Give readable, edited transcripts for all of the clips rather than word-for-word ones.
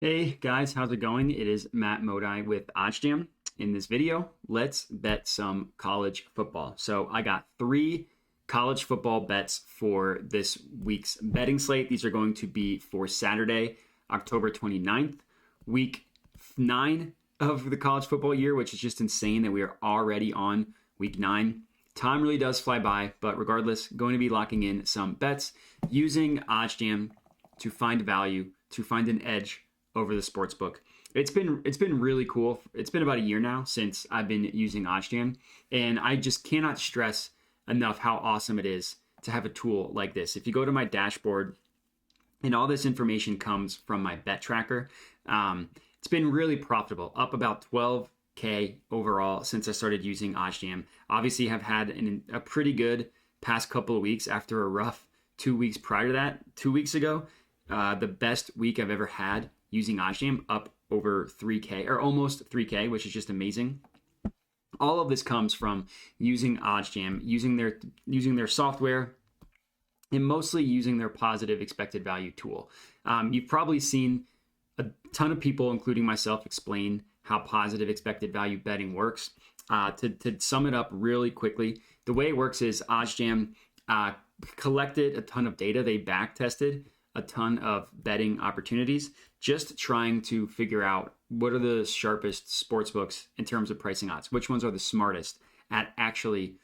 Hey guys, how's it going? It is Matt Modi with OddsJam. In this video, let's bet some college football. So I got 3 college football bets for this week's betting slate. These are going to be for Saturday, October 29th, week 9 of the college football year, which is just insane that we are already on week 9. Time really does fly by, but regardless, going to be locking in some bets using OddsJam to find value, to find an edge over the sports book. It's been really cool. It's been about a year now since I've been using OddsJam, and I just cannot stress enough how awesome it is to have a tool like this. If you go to my dashboard, and all this information comes from my bet tracker, it's been really profitable, up about 12K overall since I started using OddsJam. Obviously, have had a pretty good past couple of weeks after a rough 2 weeks prior to that. 2 weeks ago, the best week I've ever had using OddsJam, up over 3K or almost 3K, which is just amazing. All of this comes from using OddsJam, using their software, and mostly using their positive expected value tool. You've probably seen a ton of people, including myself, explain how positive expected value betting works. To sum it up really quickly, the way it works is OddsJam collected a ton of data. They back tested a ton of betting opportunities, just trying to figure out what are the sharpest sports books in terms of pricing odds, which ones are the smartest at actually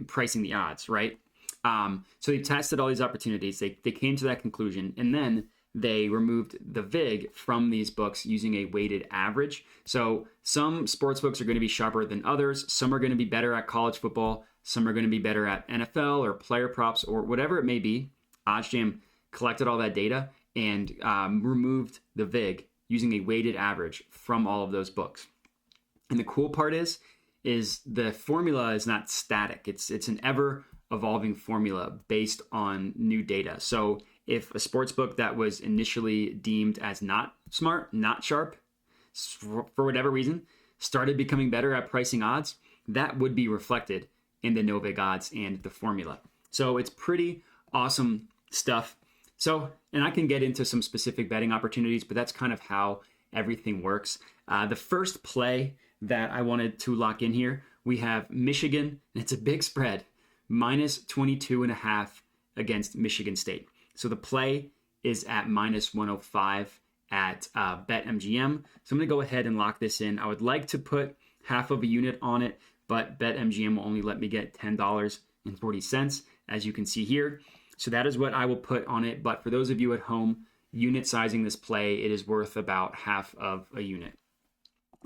pricing the odds, right? So they tested all these opportunities. They came to that conclusion, and then they removed the VIG from these books using a weighted average. So some sports books are going to be sharper than others. Some are going to be better at college football. Some are going to be better at NFL or player props or whatever it may be. OddsJam collected all that data and removed the VIG using a weighted average from all of those books. And the cool part is the formula is not static. It's an ever evolving formula based on new data. So if a sports book that was initially deemed as not smart, not sharp, for whatever reason, started becoming better at pricing odds, that would be reflected in the no VIG odds and the formula. So it's pretty awesome stuff. So, and I can get into some specific betting opportunities, but that's kind of how everything works. The first play that I wanted to lock in here, we have Michigan, and it's a big spread, minus 22.5 against Michigan State. So the play is at minus 105 at BetMGM. So I'm going to go ahead and lock this in. I would like to put half of a unit on it, but BetMGM will only let me get $10.40, as you can see here. So that is what I will put on it. But for those of you at home, unit sizing this play, it is worth about half of a unit.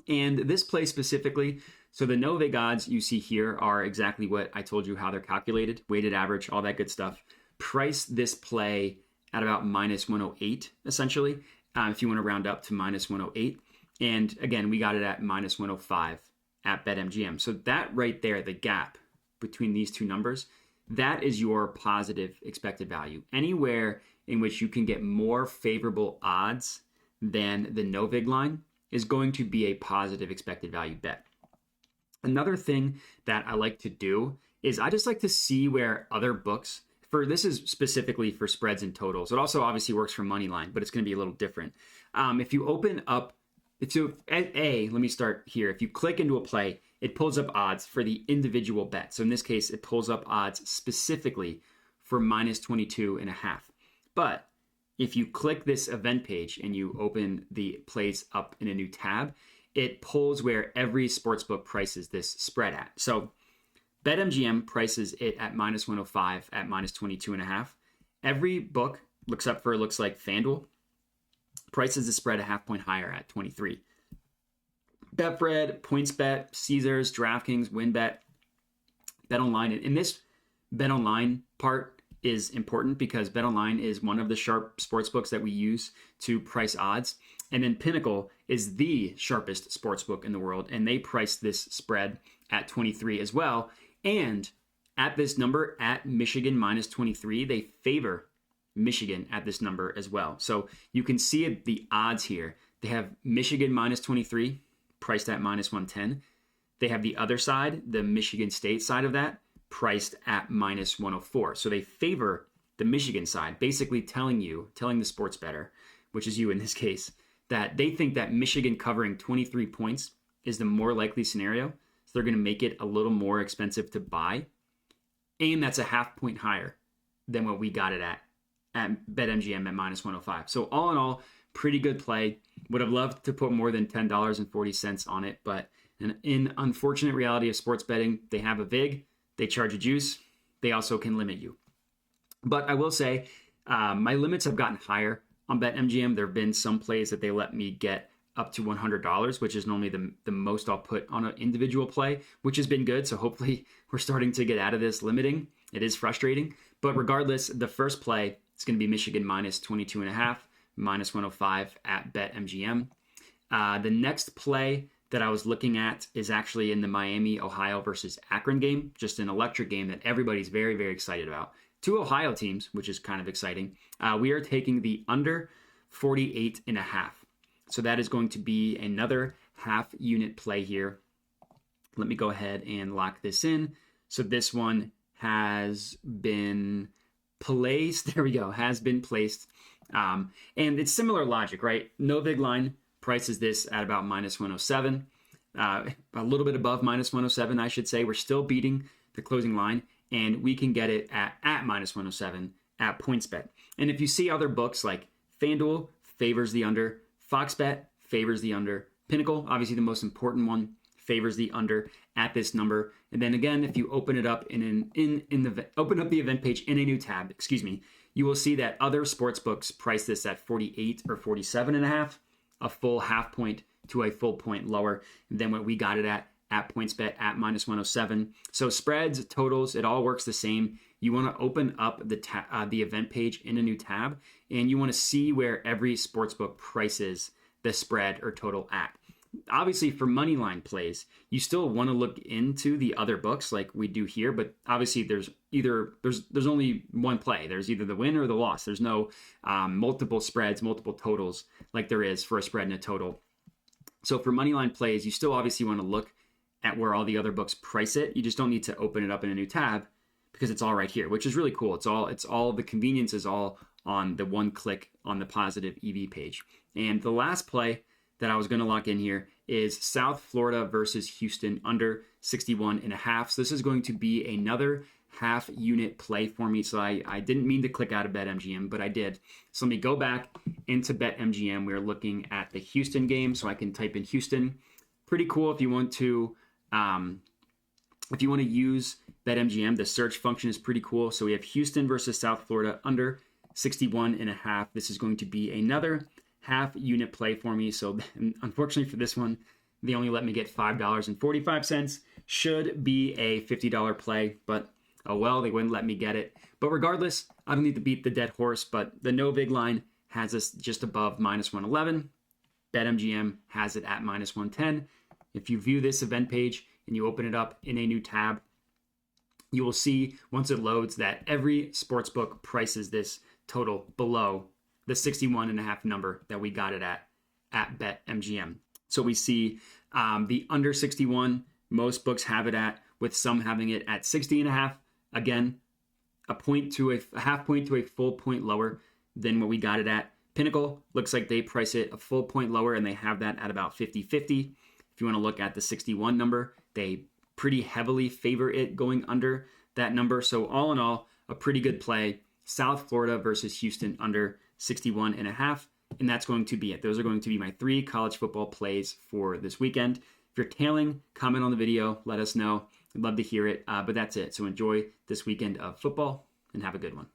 And this play specifically, so the no VIG odds you see here are exactly what I told you how they're calculated, weighted average, all that good stuff. Price this play at about minus 108, essentially, if you want to round up to minus 108. And again, we got it at minus 105 at BetMGM. So that right there, the gap between these two numbers, that is your positive expected value. Anywhere in which you can get more favorable odds than the no VIG line is going to be a positive expected value bet. Another thing that I like to do is I just like to see where other books, this is specifically for spreads and totals. It also obviously works for money line, but it's going to be a little different. If you open up, let me start here. If you click into a play, it pulls up odds for the individual bet. So in this case, it pulls up odds specifically for minus 22.5. But if you click this event page and you open the plays up in a new tab, it pulls where every sportsbook prices this spread at. So BetMGM prices it at minus 105 at minus 22.5. Every book looks like FanDuel prices the spread a half point higher at 23. Betfred, PointsBet, Caesars, DraftKings, WinBet, BetOnline. And this BetOnline part is important because BetOnline is one of the sharp sportsbooks that we use to price odds. And then Pinnacle is the sharpest sportsbook in the world, and they price this spread at 23 as well. And at this number, at Michigan minus 23, they favor Michigan at this number as well. So you can see the odds here. They have Michigan minus 23, priced at minus 110. They have the other side, the Michigan State side of that, priced at minus 104. So they favor the Michigan side, basically telling the sports bettor, which is you in this case, that they think that Michigan covering 23 points is the more likely scenario. So they're going to make it a little more expensive to buy. And that's a half point higher than what we got it at BetMGM at -105. So all in all, pretty good play. Would have loved to put more than $10.40 on it, but in unfortunate reality of sports betting, they have a vig, they charge a juice, they also can limit you. But I will say, my limits have gotten higher on BetMGM. There have been some plays that they let me get up to $100, which is normally the most I'll put on an individual play, which has been good. So hopefully we're starting to get out of this limiting. It is frustrating. But regardless, the first play is going to be Michigan -22.5, -105 at BetMGM. The next play that I was looking at is actually in the Miami, Ohio versus Akron game, just an electric game that everybody's very, very excited about. Two Ohio teams, which is kind of exciting. We are taking the under 48.5. So that is going to be another half unit play here. Let me go ahead and lock this in. So this one has been placed. There we go. Has been placed. And it's similar logic, right? No big line prices this at about -107. A little bit above -107, I should say. We're still beating the closing line, and we can get it at -107 at PointsBet. And if you see other books like FanDuel favors the under, Fox Bet favors the under, Pinnacle, obviously the most important one, favors the under at this number. And then again, if you open it up open up the event page in a new tab, you will see that other sports books price this at 48 or 47.5, a full half point to a full point lower than what we got it at PointsBet at -107. So spreads, totals, it all works the same. You want to open up the event page in a new tab, and you want to see where every sportsbook prices the spread or total at. Obviously, for money line plays, you still want to look into the other books like we do here, but obviously there's only one play. There's either the win or the loss. There's no multiple spreads, multiple totals like there is for a spread and a total. So for money line plays, you still obviously want to look at where all the other books price it. You just don't need to open it up in a new tab, because it's all right here, which is really cool. It's all the convenience is all on the one click on the Positive EV page. And the last play that I was going to lock in here is South Florida versus Houston under 61.5. So this is going to be another half unit play for me. So I didn't mean to click out of BetMGM, but I did. So let me go back into BetMGM. We're looking at the Houston game, so I can type in Houston. Pretty cool if you want to use BetMGM, the search function is pretty cool. So we have Houston versus South Florida under 61.5. This is going to be another half unit play for me. So unfortunately for this one, they only let me get $5.45. Should be a $50 play, but oh well, they wouldn't let me get it. But regardless, I don't need to beat the dead horse, but the no big line has us just above -111. BetMGM has it at -110. If you view this event page and you open it up in a new tab, you will see once it loads that every sportsbook prices this total below the 61.5 number that we got it at BetMGM. So we see the under 61, most books have it at, with some having it at 60.5. Again, a half point to a full point lower than what we got it at. Pinnacle looks like they price it a full point lower, and they have that at about 50-50. If you want to look at the 61 number, they pretty heavily favor it going under that number. So all in all, a pretty good play. South Florida versus Houston under 61.5. And that's going to be it. Those are going to be my 3 college football plays for this weekend. If you're tailing, comment on the video. Let us know. I'd love to hear it. But that's it. So enjoy this weekend of football and have a good one.